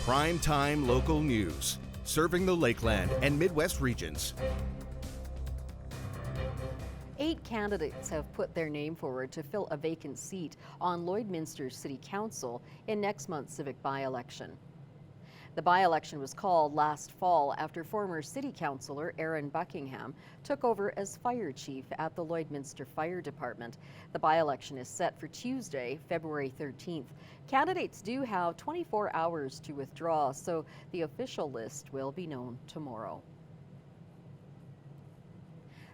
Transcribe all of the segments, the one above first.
Primetime local news, serving the Lakeland and Midwest regions. 8 candidates have put their name forward to fill a vacant seat on Lloydminster City Council in next month's civic by-election. The by-election was called last fall after former city councillor Aaron Buckingham took over as fire chief at the Lloydminster Fire Department. The by-election is set for Tuesday, February 13th. Candidates do have 24 hours to withdraw, so the official list will be known tomorrow.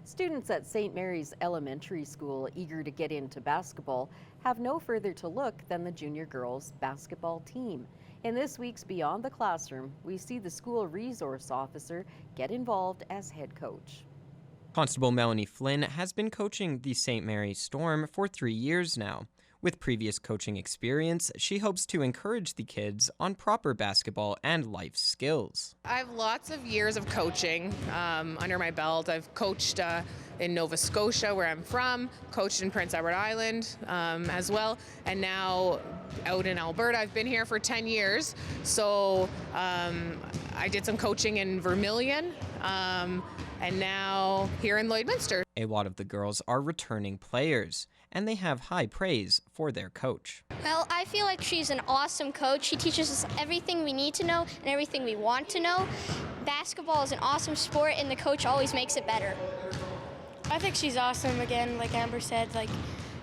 Students at St. Mary's Elementary School eager to get into basketball have no further to look than the junior girls basketball team. In this week's Beyond the Classroom, we see the school resource officer get involved as head coach. Constable Melanie Flynn has been coaching the St. Mary's Storm for 3 years now. With previous coaching experience, she hopes to encourage the kids on proper basketball and life skills. I have lots of years of coaching under my belt. I've coached in Nova Scotia, where I'm from, coached in Prince Edward Island as well, and now out in Alberta. I've been here for 10 years, so I did some coaching in Vermilion, and now here in Lloydminster. A lot of the girls are returning players, and they have high praise for their coach. Well, I feel like she's an awesome coach. She teaches us everything we need to know and everything we want to know. Basketball is an awesome sport, and the coach always makes it better. I think she's awesome. Again, like Amber said, like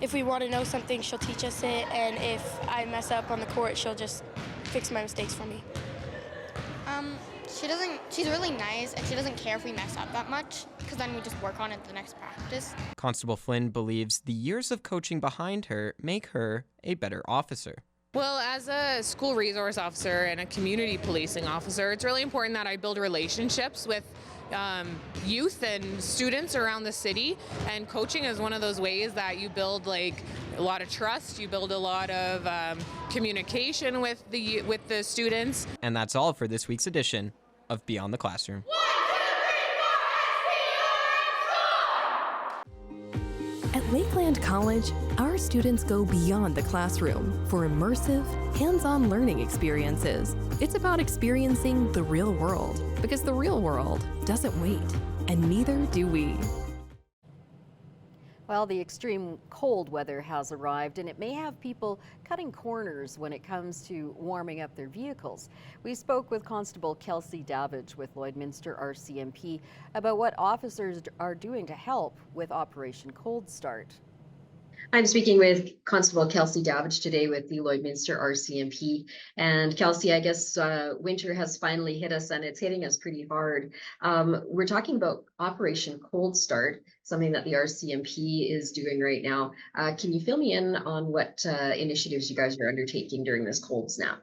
if we want to know something, she'll teach us it, and if I mess up on the court, she'll just fix my mistakes for me. She's really nice, and she doesn't care if we mess up that much, because then we just work on it the next practice. Constable Flynn believes the years of coaching behind her make her a better officer. Well, as a school resource officer and a community policing officer, it's really important that I build relationships with youth and students around the city, and coaching is one of those ways that you build like a lot of trust, you build a lot of communication with the students. And that's all for this week's edition of Beyond the Classroom. At Lakeland College, our students go beyond the classroom for immersive, hands-on learning experiences. It's about experiencing the real world, because the real world doesn't wait, and neither do we. Well, the extreme cold weather has arrived, and it may have people cutting corners when it comes to warming up their vehicles. We spoke with Constable Kelsey Davidge with Lloydminster RCMP about what officers are doing to help with Operation Cold Start. I'm speaking with Constable Kelsey Davidge today with the Lloydminster RCMP. And Kelsey, I guess winter has finally hit us, and it's hitting us pretty hard. We're talking about Operation Cold Start, something that the RCMP is doing right now. Can you fill me in on what initiatives you guys are undertaking during this cold snap?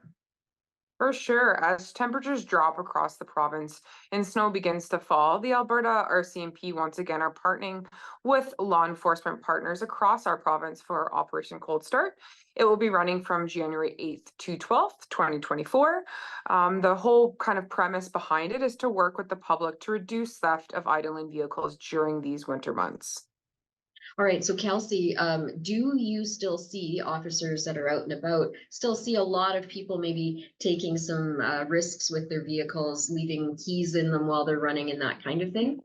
For sure. As temperatures drop across the province and snow begins to fall, the Alberta RCMP once again are partnering with law enforcement partners across our province for Operation Cold Start. It will be running from January 8th to 12th, 2024. The whole kind of premise behind it is to work with the public to reduce theft of idling vehicles during these winter months. All right, so Kelsey, do you still see officers that are out and about, still see a lot of people maybe taking some risks with their vehicles, leaving keys in them while they're running and that kind of thing?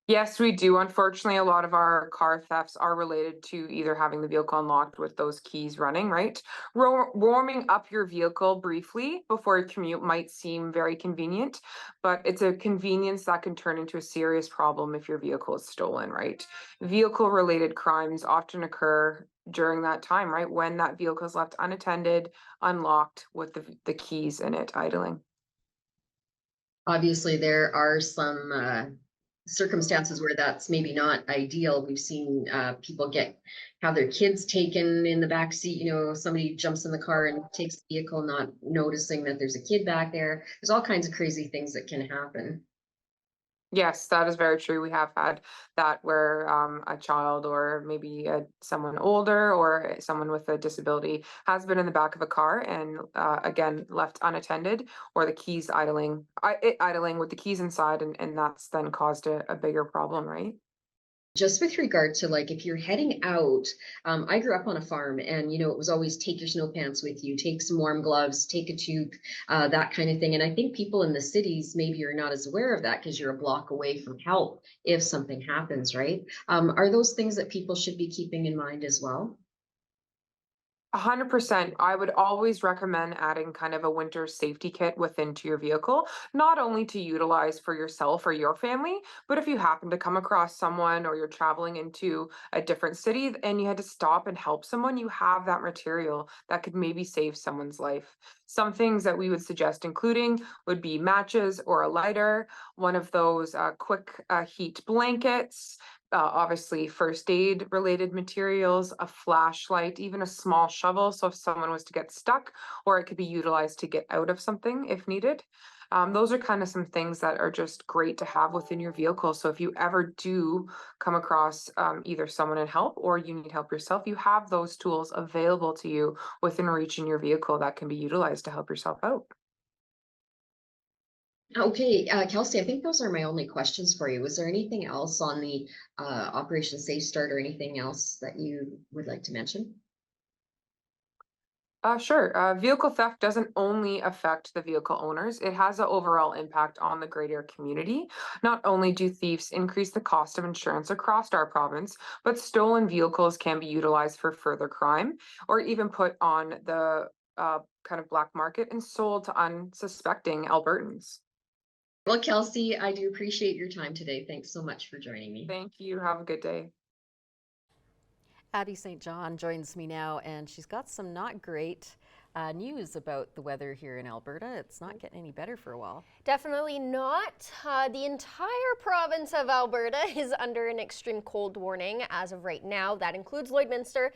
Yes, we do. Unfortunately, a lot of our car thefts are related to either having the vehicle unlocked with those keys running, right? Warming up your vehicle briefly before your commute might seem very convenient, but it's a convenience that can turn into a serious problem if your vehicle is stolen, right? Vehicle-related crimes often occur during that time, right? When that vehicle is left unattended, unlocked with the keys in it idling. Obviously, there are some circumstances where that's maybe not ideal. We've seen people have their kids taken in the back seat. You know, somebody jumps in the car and takes the vehicle, not noticing that there's a kid back there. There's all kinds of crazy things that can happen. Yes, that is very true. We have had that where a child or maybe someone older or someone with a disability has been in the back of a car and again left unattended, or the keys idling with the keys inside, and that's then caused a bigger problem, right? Just with regard to like if you're heading out, I grew up on a farm, and it was always take your snow pants with you, take some warm gloves, take a toque, that kind of thing. And I think people in the cities maybe are not as aware of that because you're a block away from help if something happens, right? Are those things that people should be keeping in mind as well? 100%. I would always recommend adding kind of a winter safety kit within to your vehicle, not only to utilize for yourself or your family, but if you happen to come across someone or you're traveling into a different city and you had to stop and help someone, you have that material that could maybe save someone's life. Some things that we would suggest including would be matches or a lighter, one of those quick heat blankets, obviously first aid related materials, a flashlight, even a small shovel. So if someone was to get stuck, or it could be utilized to get out of something if needed. Those are kind of some things that are just great to have within your vehicle. So if you ever do come across either someone in help or you need help yourself, you have those tools available to you within reach in your vehicle that can be utilized to help yourself out. Okay, Kelsey, I think those are my only questions for you. Was there anything else on the Operation Safe Start or anything else that you would like to mention? Sure. Vehicle theft doesn't only affect the vehicle owners, it has an overall impact on the greater community. Not only do thieves increase the cost of insurance across our province, but stolen vehicles can be utilized for further crime or even put on the kind of black market and sold to unsuspecting Albertans. Well, Kelsey, I do appreciate your time today. Thanks so much for joining me. Thank you. Have a good day. Abby St. John joins me now, and she's got some not great news about the weather here in Alberta. It's not getting any better for a while. Definitely not. The entire province of Alberta is under an extreme cold warning as of right now. That includes Lloydminster.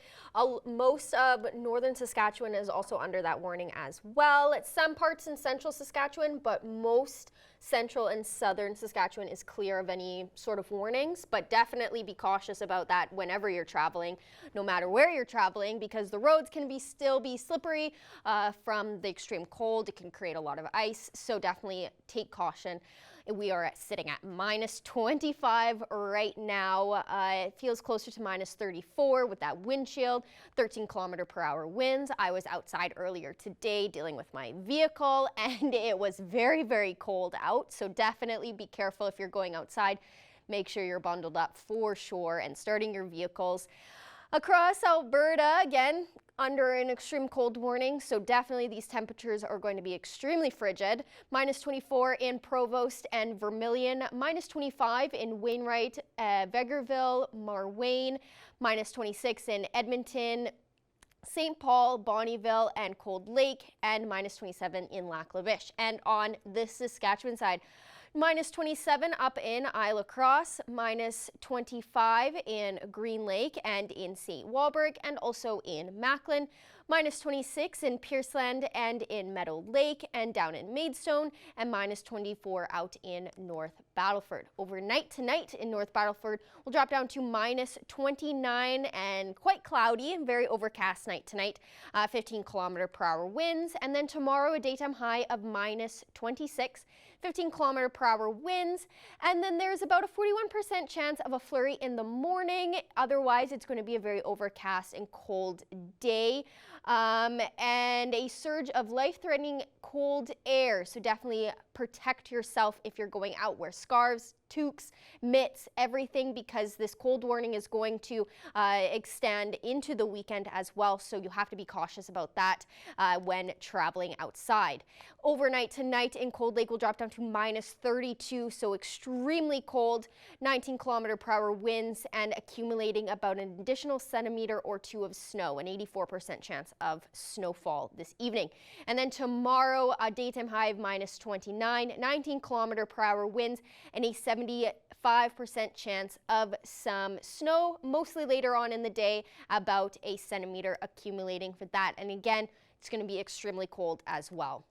Most of northern Saskatchewan is also under that warning as well. It's some parts in central Saskatchewan, but most central and southern Saskatchewan is clear of any sort of warnings, but definitely be cautious about that whenever you're traveling, no matter where you're traveling, because the roads can still be slippery from the extreme cold. It can create a lot of ice, so definitely take caution. We are sitting at minus 25 right now. It feels closer to minus 34 with that wind chill, 13 km/h winds. I was outside earlier today dealing with my vehicle, and it was very, very cold out. So definitely be careful if you're going outside. Make sure you're bundled up for sure and starting your vehicles. Across Alberta, again, under an extreme cold warning, so definitely these temperatures are going to be extremely frigid. Minus 24 in Provost and Vermilion, minus 25 in Wainwright, Vegreville, Marwayne, minus 26 in Edmonton, St. Paul, Bonnyville, and Cold Lake, and minus 27 in Lac La Biche. And on the Saskatchewan side, minus 27 up in Isle of Cross, minus 25 in Green Lake and in St. Walburg, and also in Macklin, minus 26 in Pierceland and in Meadow Lake and down in Maidstone, and minus 24 out in North Battleford. Overnight tonight in North Battleford will drop down to minus 29 and quite cloudy and very overcast night tonight, 15 km/h winds, and then tomorrow a daytime high of minus 26. 15 km/h winds, and then there's about a 41% chance of a flurry in the morning. Otherwise, it's going to be a very overcast and cold day, and a surge of life-threatening cold air. So definitely protect yourself if you're going out. Wear scarves, toques, mitts, everything, because this cold warning is going to extend into the weekend as well. So you have to be cautious about that when traveling outside. Overnight tonight in Cold Lake will drop down to minus 32, so extremely cold, 19 km/h winds, and accumulating about an additional centimeter or two of snow, an 84% chance of snowfall this evening. And then tomorrow, a daytime high of minus 29, 19 km/h winds, and a 75% chance of some snow, mostly later on in the day, about a centimeter accumulating for that. And again, it's going to be extremely cold as well.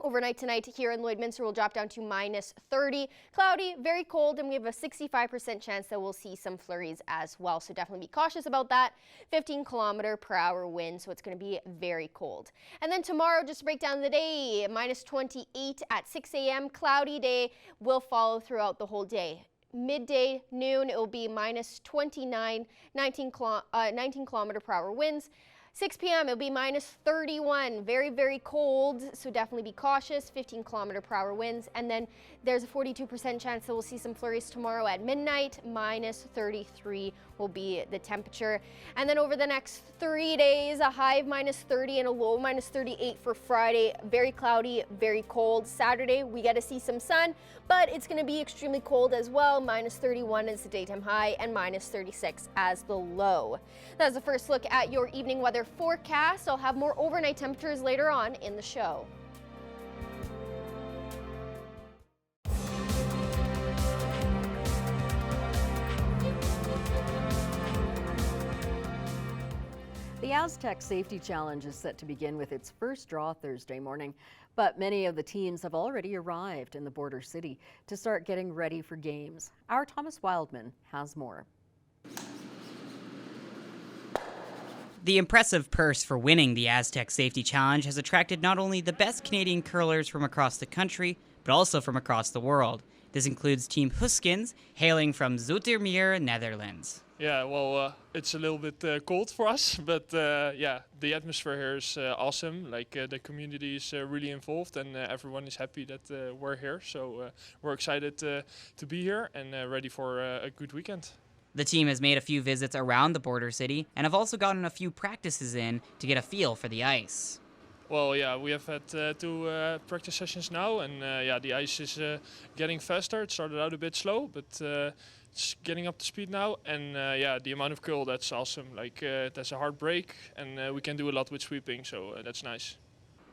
Overnight tonight here in Lloydminster will drop down to minus 30. Cloudy, very cold, and we have a 65% chance that we'll see some flurries as well. So definitely be cautious about that. 15 km/h wind, so it's going to be very cold. And then tomorrow, just to break down the day, minus 28 at 6 a.m. Cloudy day will follow throughout the whole day. midday, noon, it will be minus 29, 19 kilometer per hour winds. 6 p.m. it'll be minus 31, very, very cold, so definitely be cautious, 15 kilometer per hour winds. And then there's a 42% chance that we'll see some flurries tomorrow at midnight, minus 33 will be the temperature. And then over the next 3 days, a high of minus 30 and a low of minus 38 for Friday. Very cloudy, very cold. Saturday, we get to see some sun, but it's going to be extremely cold as well. Minus 31 is the daytime high and minus 36 as the low. That's the first look at your evening weather forecast. I'll have more overnight temperatures later on in the show. The Astec Safety Challenge is set to begin with its first draw Thursday morning, but many of the teams have already arrived in the border city to start getting ready for games. Our Thomas Wildman has more. The impressive purse for winning the Astec Safety Challenge has attracted not only the best Canadian curlers from across the country, but also from across the world. This includes Team Huskins, hailing from Zoetermeer, Netherlands. Yeah, well, it's a little bit cold for us, but yeah, the atmosphere here is awesome. Like the community is really involved, and everyone is happy that we're here. So we're excited to be here and ready for a good weekend. The team has made a few visits around the border city and have also gotten a few practices in to get a feel for the ice. Well, yeah, we have had 2 practice sessions now, and yeah, the ice is getting faster. It started out a bit slow, but it's getting up to speed now. And yeah, the amount of curl, that's awesome. Like that's a hard break, and we can do a lot with sweeping, so that's nice.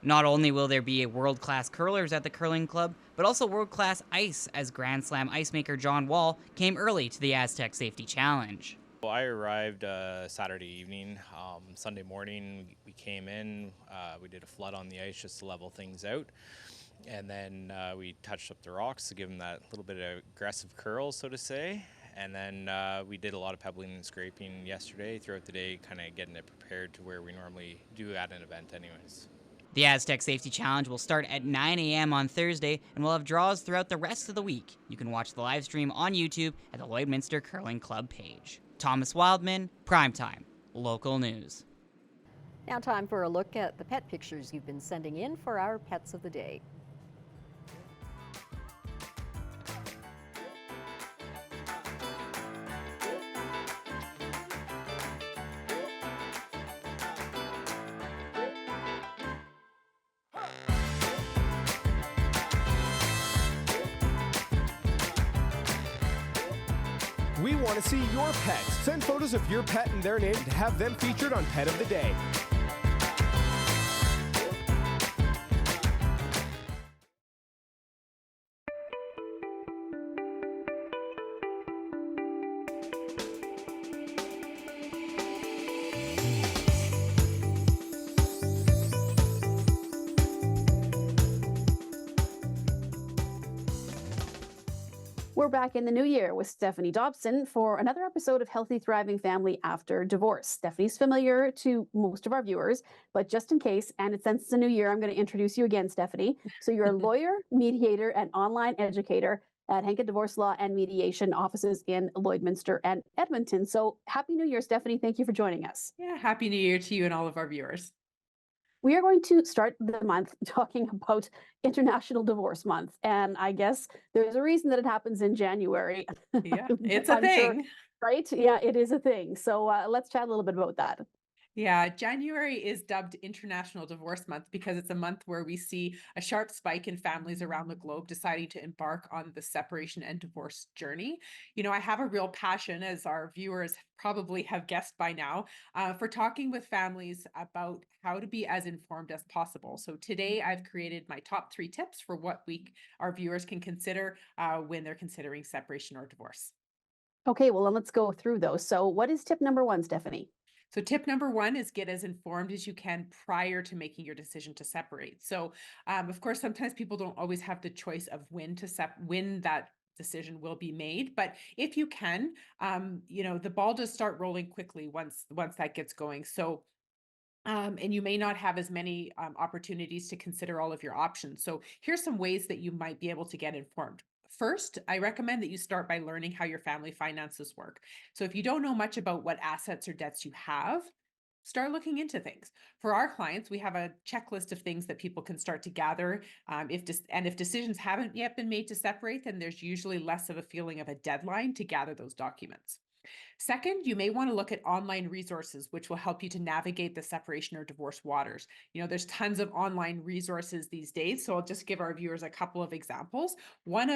Not only will there be world-class curlers at the curling club, but also world-class ice, as Grand Slam ice maker John Wall came early to the Astec Safety Challenge. Well, I arrived Saturday evening. Sunday morning we came in, we did a flood on the ice just to level things out, and then we touched up the rocks to give them that little bit of aggressive curl, so to say. And then we did a lot of pebbling and scraping yesterday throughout the day, kind of getting it prepared to where we normally do at an event anyways. The Astec Safety Challenge will start at 9 a.m. on Thursday and will have draws throughout the rest of the week. You can watch the live stream on YouTube at the Lloydminster Curling Club page. Thomas Wildman, Primetime, local news. Now time for a look at the pet pictures you've been sending in for our Pets of the Day. We want to see your pets. Send photos of your pet and their name to have them featured on Pet of the Day. We're back in the new year with Stephanie Dobson for another episode of Healthy Thriving Family After Divorce. Stephanie's familiar to most of our viewers, but just in case, and since it's a new year, I'm going to introduce you again, Stephanie. So you're a lawyer, mediator, and online educator at Henke Divorce Law and Mediation offices in Lloydminster and Edmonton. So happy New Year, Stephanie. Thank you for joining us. Yeah, happy New Year to you and all of our viewers. We are going to start the month talking about International Divorce Month. And I guess there's a reason that it happens in January. Yeah, it's a thing. Sure, right? Yeah, it is a thing. So let's chat a little bit about that. Yeah, January is dubbed International Divorce Month because it's a month where we see a sharp spike in families around the globe deciding to embark on the separation and divorce journey. You know, I have a real passion, as our viewers probably have guessed by now, for talking with families about how to be as informed as possible. So today I've created my top 3 tips for what our viewers can consider when they're considering separation or divorce. Okay, well, then let's go through those. So what is tip number 1, Stephanie? So tip number 1 is get as informed as you can prior to making your decision to separate. So of course, sometimes people don't always have the choice of when that decision will be made. But if you can, you know, the ball does start rolling quickly once that gets going. So and you may not have as many opportunities to consider all of your options. So here's some ways that you might be able to get informed. First, I recommend that you start by learning how your family finances work. So if you don't know much about what assets or debts you have, start looking into things. For our clients, we have a checklist of things that people can start to gather. If decisions haven't yet been made to separate, then there's usually less of a feeling of a deadline to gather those documents. Second, you may want to look at online resources, which will help you to navigate the separation or divorce waters. There's tons of online resources these days, so I'll just give our viewers a couple of examples. One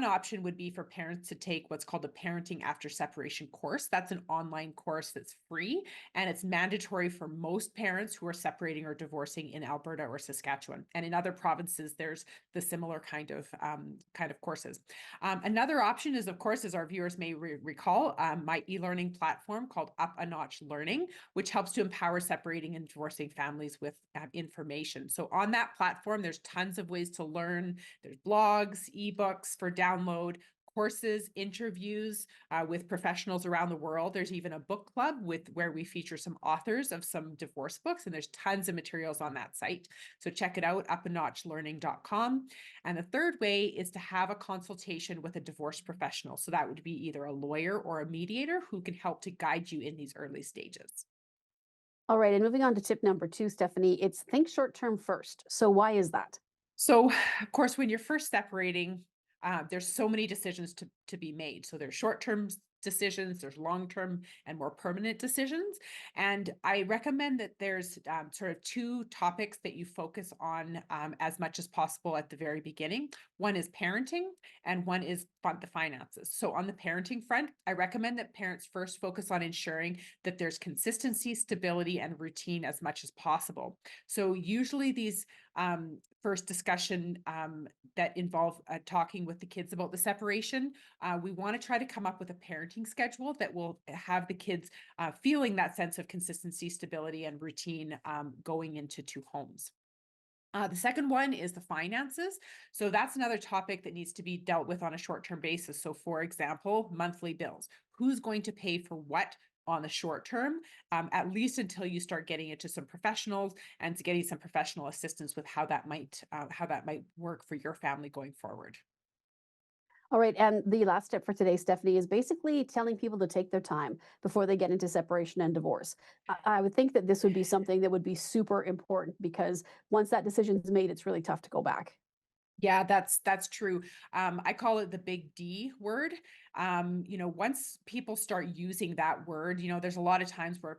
option would be for parents to take what's called a Parenting After Separation course. That's an online course that's free, and it's mandatory for most parents who are separating or divorcing in Alberta or Saskatchewan. And in other provinces, there's the similar kind of courses. Another option is, of course, as our viewers may recall, my e-learning platform called Up a Notch Learning, which helps to empower separating and divorcing families with information. So on that platform, there's tons of ways to learn. There's blogs, ebooks for download, courses, interviews with professionals around the world. There's even a book club where we feature some authors of some divorce books, and there's tons of materials on that site. So check it out, upanotchlearning.com. And the third way is to have a consultation with a divorce professional. So that would be either a lawyer or a mediator who can help to guide you in these early stages. All right, and moving on to tip number 2, Stephanie, it's think short term first. So why is that? So, of course, when you're first separating, there's so many decisions to be made. So there's short-term decisions, there's long-term and more permanent decisions. And I recommend that there's sort of 2 topics that you focus on as much as possible at the very beginning. One is parenting and one is the finances. So on the parenting front, I recommend that parents first focus on ensuring that there's consistency, stability, and routine as much as possible. So usually these first discussion that involve talking with the kids about the separation, we want to try to come up with a parenting schedule that will have the kids feeling that sense of consistency, stability, and routine going into 2 homes. The second one is the finances. So that's another topic that needs to be dealt with on a short-term basis. So for example, monthly bills. Who's going to pay for what on the short term, at least until you start getting into some professionals and getting some professional assistance with how that might work for your family going forward. All right, and the last tip for today, Stephanie, is basically telling people to take their time before they get into separation and divorce. I would think that this would be something that would be super important because once that decision is made, it's really tough to go back. Yeah, that's true. I call it the big D word. Once people start using that word, there's a lot of times where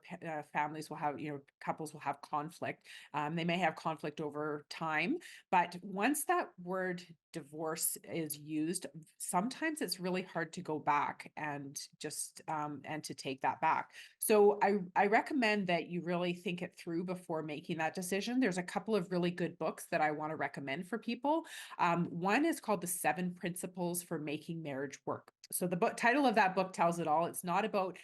families will have, couples will have conflict. They may have conflict over time, but once that word divorce is used, sometimes it's really hard to go back and just and to take that back. So I recommend that you really think it through before making that decision. There's a couple of really good books that I want to recommend for people. One is called The 7 Principles for Making Marriage Work. So the title of that book tells it all. It's not about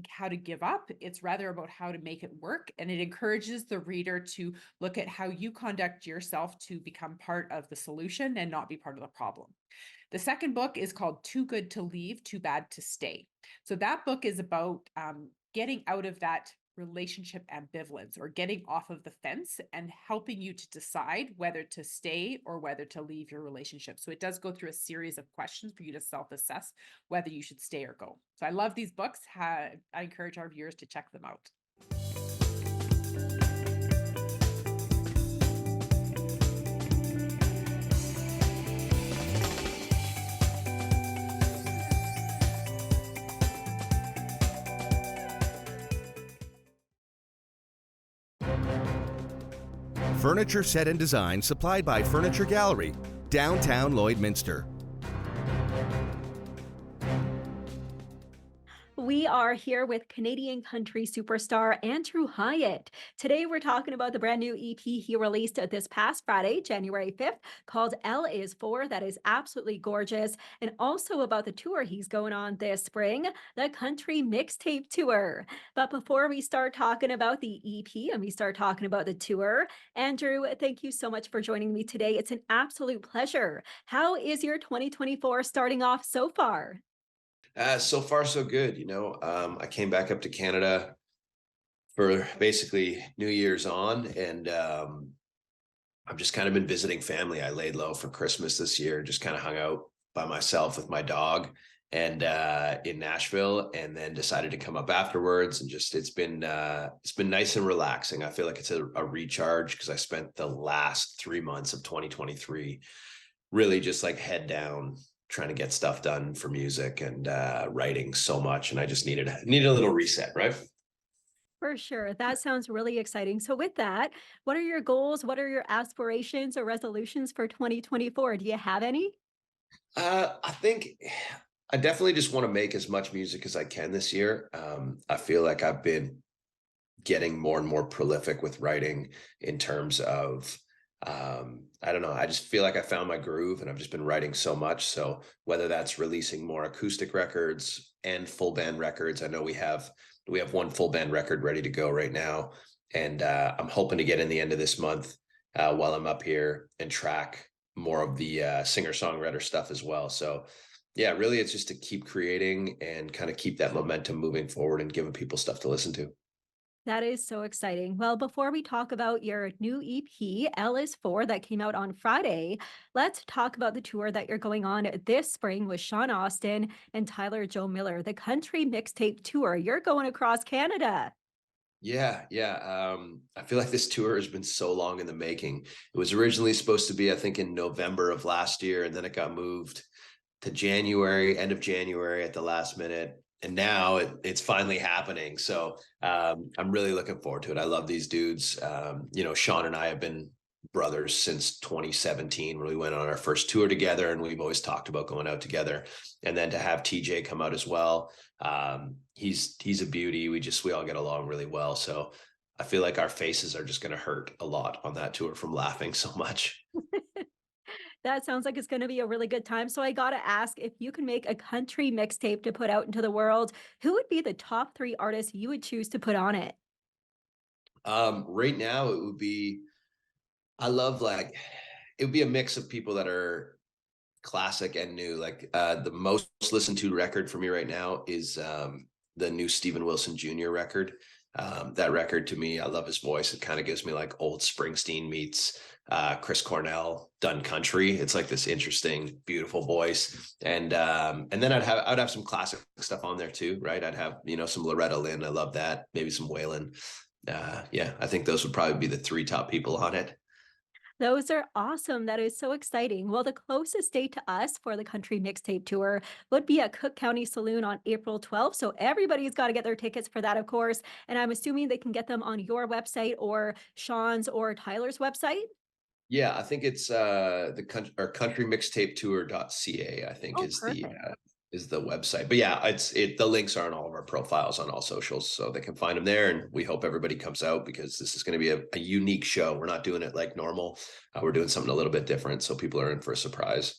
how to give up. It's rather about how to make it work. And it encourages the reader to look at how you conduct yourself to become part of the solution and not be part of the problem. The second book is called Too Good to Leave, Too Bad to Stay. So that book is about getting out of that relationship ambivalence or getting off of the fence and helping you to decide whether to stay or whether to leave your relationship. So it does go through a series of questions for you to self-assess whether you should stay or go. So I love these books. I encourage our viewers to check them out. Furniture set and design supplied by Furniture Gallery, downtown Lloydminster. We are here with Canadian country superstar Andrew Hyatt. Today we're talking about the brand new EP he released this past Friday, January 5th, called L is For. That is absolutely gorgeous. And also about the tour he's going on this spring, the Country Mixtape Tour. But before we start talking about the EP and we start talking about the tour, Andrew, thank you so much for joining me today. It's an absolute pleasure. How is your 2024 starting off so far? So far, so good. I came back up to Canada for basically New Year's on, and I've just kind of been visiting family. I laid low for Christmas this year, just kind of hung out by myself with my dog and in Nashville, and then decided to come up afterwards. And just it's been nice and relaxing. I feel like it's a recharge because I spent the last 3 months of 2023 really just like head down trying to get stuff done for music and writing so much, and I just needed a little reset, right? For sure. That sounds really exciting. So, with that, what are your goals? What are your aspirations or resolutions for 2024? Do you have any? I think I definitely just want to make as much music as I can this year. I feel like I've been getting more and more prolific with writing in terms of I don't know, I just feel like I found my groove and I've just been writing so much. So whether that's releasing more acoustic records and full band records, I know we have one full band record ready to go right now, and I'm hoping to get in the end of this month while I'm up here and track more of the singer-songwriter stuff as well. So yeah, really it's just to keep creating and kind of keep that momentum moving forward and giving people stuff to listen to. That is so exciting. Well, before we talk about your new EP, L is 4, that came out on Friday, let's talk about the tour that you're going on this spring with Sean Austin and Tyler Joe Miller, the country mixtape tour. You're going across Canada. Yeah, yeah. I feel like this tour has been so long in the making. It was originally supposed to be, I think, in November of last year, and then it got moved to January, end of January at the last minute. And now it's finally happening. So I'm really looking forward to it. I love these dudes. Sean and I have been brothers since 2017 when we went on our first tour together, and we've always talked about going out together. And then to have TJ come out as well, he's a beauty. We all get along really well. So I feel like our faces are just going to hurt a lot on that tour from laughing so much. That sounds like it's going to be a really good time. So I got to ask, if you can make a country mixtape to put out into the world, who would be the top 3 artists you would choose to put on it? Right now it would be, I love like, it would be a mix of people that are classic and new. Like the most listened to record for me right now is the new Steven Wilson Jr. record. That record, to me, I love his voice. It kind of gives me like old Springsteen meets Chris Cornell done country. It's like this interesting, beautiful voice. And then I'd have some classic stuff on there too, right? I'd have, some Loretta Lynn. I love that. Maybe some Waylon. Yeah, I think those would probably be the 3 top people on it. Those are awesome. That is so exciting. Well, the closest date to us for the country mixtape tour would be at Cook County Saloon on April 12th. So everybody's got to get their tickets for that, of course. And I'm assuming they can get them on your website or Sean's or Tyler's website. Yeah, I think it's the country or countrymixtapetour.ca, I think Oh, perfect. is the website. But yeah, the links are on all of our profiles on all socials, so they can find them there. And we hope everybody comes out because this is going to be a unique show. We're not doing it like normal. We're doing something a little bit different, so people are in for a surprise.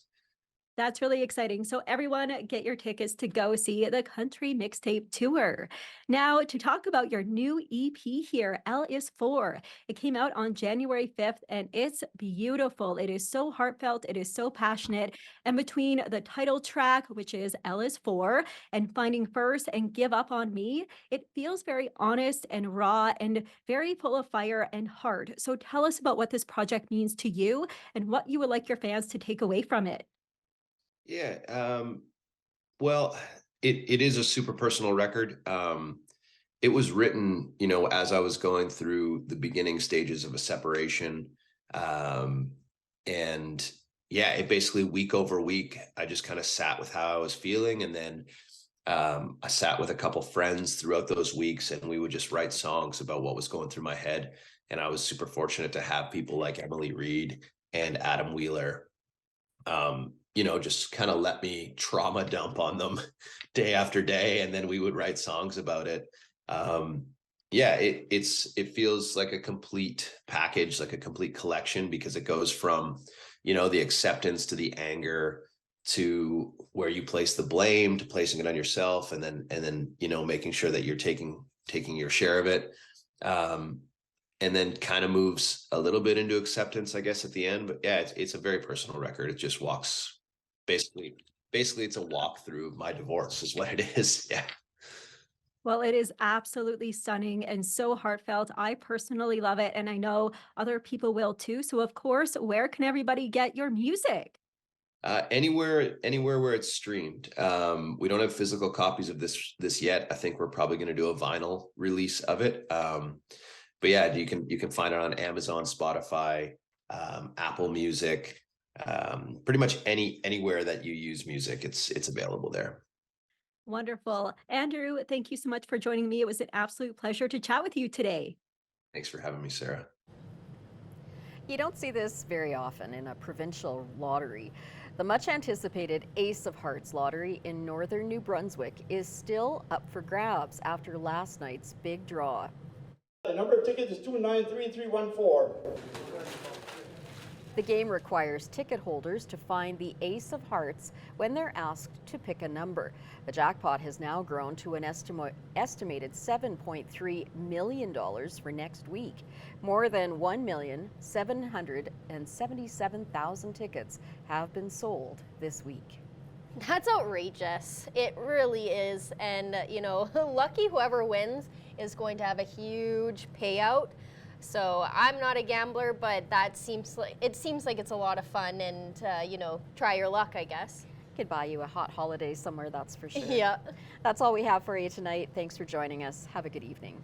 That's really exciting. So everyone get your tickets to go see the country mixtape tour. Now to talk about your new EP here, L is 4. It came out on January 5th and it's beautiful. It is so heartfelt. It is so passionate. And between the title track, which is L is 4, and Finding First and Give Up on Me, it feels very honest and raw and very full of fire and heart. So tell us about what this project means to you and what you would like your fans to take away from it. Yeah. Well, it is a super personal record. It was written, as I was going through the beginning stages of a separation. And yeah, it basically week over week, I just kind of sat with how I was feeling. And then I sat with a couple friends throughout those weeks, and we would just write songs about what was going through my head. And I was super fortunate to have people like Emily Reed and Adam Wheeler just kind of let me trauma dump on them day after day. And then we would write songs about it. Yeah, it feels like a complete package, like a complete collection, because it goes from, the acceptance to the anger to where you place the blame to placing it on yourself. And then, making sure that you're taking your share of it. And then kind of moves a little bit into acceptance, I guess, at the end. But yeah, it's a very personal record. It just walks basically it's a walk through my divorce is what it is. Yeah. Well, it is absolutely stunning and so heartfelt. I personally love it, and I know other people will too. So, of course, where can everybody get your music? Anywhere where it's streamed. We don't have physical copies of this yet. I think we're probably going to do a vinyl release of it. But yeah, you can find it on Amazon, Spotify, Apple Music, pretty much anywhere that you use music, it's available there. Wonderful. Andrew, thank you so much for joining me. It was an absolute pleasure to chat with you today. Thanks for having me, Sarah. You don't see this very often in a provincial lottery. The much anticipated Ace of Hearts lottery in northern New Brunswick is still up for grabs after last night's big draw. The number of tickets is 293314. The game requires ticket holders to find the Ace of Hearts when they're asked to pick a number. The jackpot has now grown to an estimated $7.3 million for next week. More than 1,777,000 tickets have been sold this week. That's outrageous. It really is. And, lucky whoever wins is going to have a huge payout. So I'm not a gambler, but it seems like it's a lot of fun and, try your luck, I guess. Could buy you a hot holiday somewhere, that's for sure. Yeah. That's all we have for you tonight. Thanks for joining us. Have a good evening.